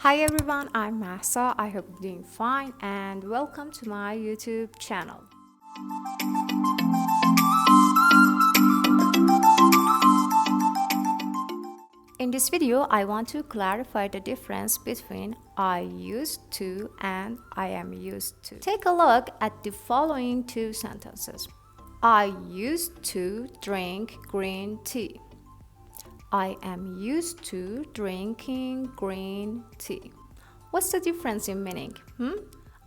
Hi everyone, I'm Mahsa. I hope you're doing fine and welcome to my YouTube channel. In this video, I want to clarify the difference between I used to and I am used to. Take a look at the following two sentences. I used to drink green tea. I am used to drinking green tea. What's the difference in meaning?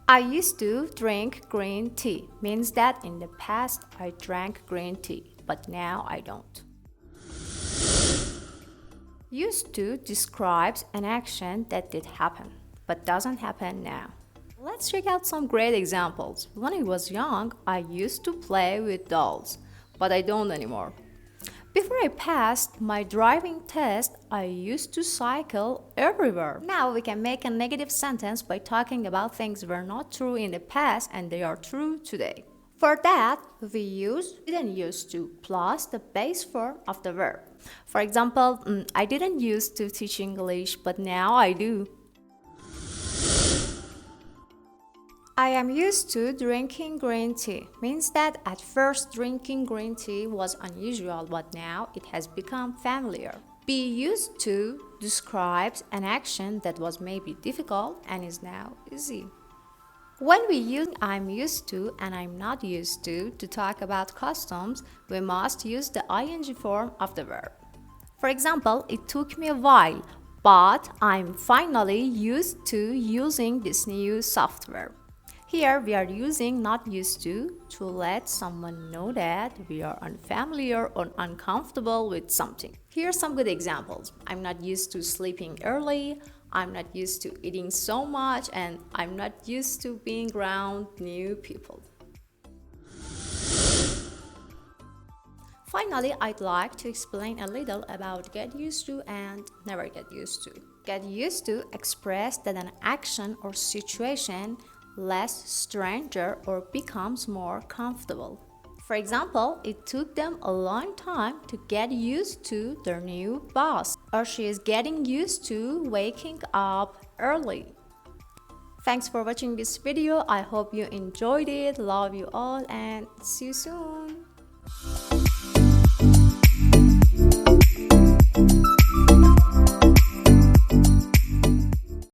I used to drink green tea means that in the past I drank green tea, but now I don't. Used to describes an action that did happen, but doesn't happen now. Let's check out some great examples. When I was young, I used to play with dolls, but I don't anymore. Before I passed my driving test, I used to cycle everywhere. Now we can make a negative sentence by talking about things that were not true in the past and they are true today. For that, we use didn't used to plus the base form of the verb. For example, I didn't used to teach English, but now I do. I am used to drinking green tea means that at first drinking green tea was unusual, but now it has become familiar. Be used to describes an action that was maybe difficult and is now easy. When we use I'm used to and I'm not used to talk about customs, we must use the ing form of the verb. For example, it took me a while, but I'm finally used to using this new software. Here we are using not used to let someone know that we are unfamiliar or uncomfortable with something. Here are some good examples. I'm not used to sleeping early, I'm not used to eating so much, and I'm not used to being around new people. Finally, I'd like to explain a little about get used to and never get used to. Get used to express that an action or situation less stranger or becomes more comfortable. For example, it took them a long time to get used to their new boss, or she is getting used to waking up early. Thanks for watching this video. I hope you enjoyed it. Love you all and see you soon.